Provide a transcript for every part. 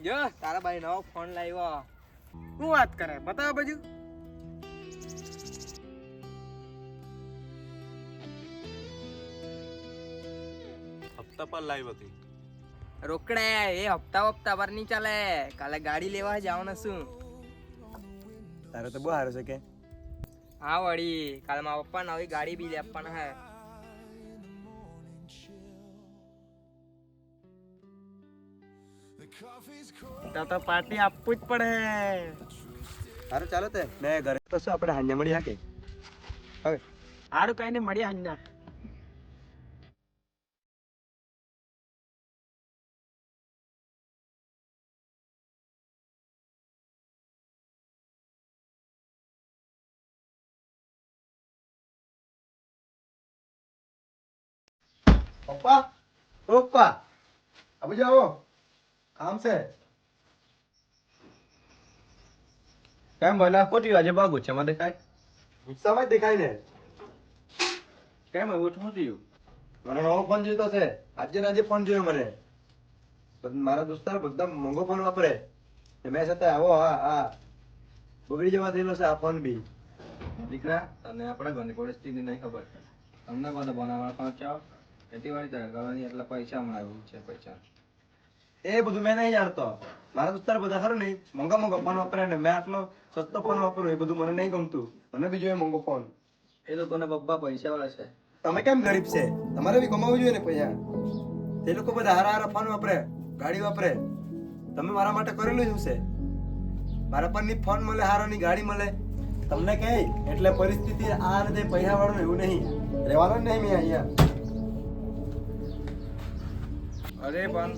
જો તારા ભાઈ નવો ફોન લાવ્યો. શું વાત કરે, બતાવો બાજુ. હપ્તા પર લાવી હતી. રોકડે એ હપ્તા પર નહીં ચાલે. કાલે ગાડી લેવા જવાના છું. તારે તો બહુ સારું છે કે. હા વળી કાલે મારા પપ્પા નવી ગાડી બી આપવાના હે. તો પાર્ટી આપવું જ પડે. સારું ચાલો તે મેં ઘરે તો શું આપણે હાંજે મળી શકે. હવે આડું કઈ ને મળીએ હાંજના. પપ્પા ઓ પપ્પા અબુ જાઓ કામ છે. કેમ બોલા કોટી આજે બહુ ગુસ્સામાં દેખાય. ગુસ્સામાં જ દેખાય ને. કેમ એવું શું થયું? મને નવો ફોન જોઈતો છે. આજે ને આજે ફોન જોયો મને. પણ મારા દોસ્તાર બધા મોંઘો ફોન વાપરે. મેં છતાં આવો હા બગડી જવા થયેલો છે આ ફોન બી. દીકરા તને આપણા ઘરની પરિસ્થિતિ નહીં ખબર. તમને બધા બનાવવા ખર્ચાઓ ખેતીવાડી તને કરવાની એટલે પૈસા મળાવ્યું છે પૈસા. એ બધું મેં નહીં જાણતો. મારા દોસ્તાર બધા ખરું નહીં મોંઘા મોંઘા ફોન વાપરે ને મેં આટલો સસ્તો ફોન વાપરું એ બધું મને નહીં ગમતું. મને બી જોઈએ મોંઘો ફોન. એ લોકોને પપ્પા પૈસા વાળા છે. તમે કેમ ગરીબ છે? તમારે બી કમાવું જોઈએ ને પૈસા. એ લોકો બધા હારા હારા ફોન વાપરે ગાડી વાપરે. તમે મારા માટે કરેલું શું છે? મારા પર ની ફોન મળે હારો ની ગાડી મળે તમને કહે એટલે પરિસ્થિતિ આ ને તે પૈસા વાળું એવું નહીં રહેવાનું જ નહીં મેં અહીંયા. અરે પણ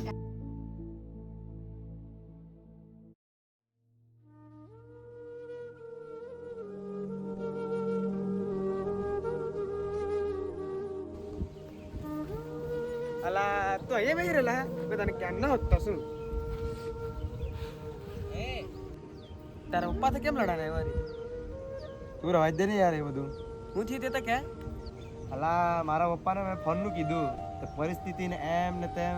અલા તો અહીંયા બેહી રહેલા મેં તને ક્યાં ના હોત તો શું તારા પપ્પા તો કેમ લડાને વારી તું રવાજ દે ને યાર એ બધું. હું થી તે તો કે અલા મારા પપ્પાને મેં ફોન નું કીધું તો પરિસ્થિતિ ને એમ ને તેમ.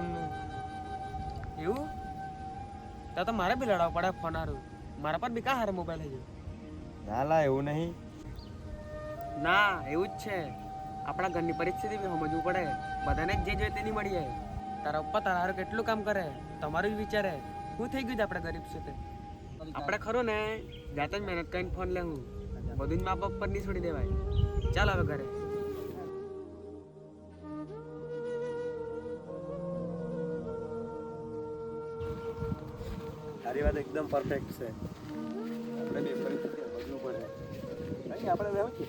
એવું તો મારે બી લડાવવા પડે ફોન હારું. મારા પર બી કા હારે મોબાઈલ હજુ. ના લા એવું નહીં. ના એવું જ છે. આપણા ઘરની પરિસ્થિતિ બી સમજવું પડે. બધાને જે જોઈએ તેની મળી જાય. તારા પપ્પા તારા હારું કેટલું કામ કરે તમારું જ વિચારે. શું થઈ ગયું છે આપણે ગરીબ છે તે. આપણે ખરું ને જાતે જ મહેનત કરીને ફોન લેવું. બધું જ મા બાપ પર નહીં છોડી દેવાય. ચાલ હવે ઘરે. તારી વાત એકદમ પરફેક્ટ છે. આપણે બે પરિસ્થિતિ સમજવું પડે. નહીં આપણે રહેવું છે.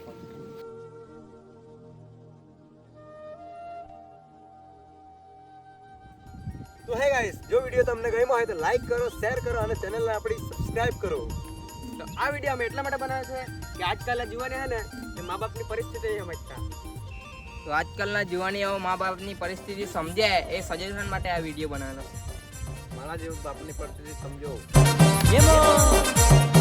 તો હે ગાઈસ જો વિડિયો તમને ગમ્યો હોય તો લાઈક કરો શેર કરો અને ચેનલને આપણી સબસ્ક્રાઇબ કરો. તો આ વિડીયો અમે એટલા માટે બનાવ્યો છે કે આજકાલના જુવાને છે ને એ મા બાપની પરિસ્થિતિ નહીં સમજતા. તો આજકાલના જુવાનીઓ મા બાપની પરિસ્થિતિ સમજે એ સજેશન માટે આ વિડીયો બનાવેલો. મારા જેવું બાપની પરિસ્થિતિ સમજો. એમ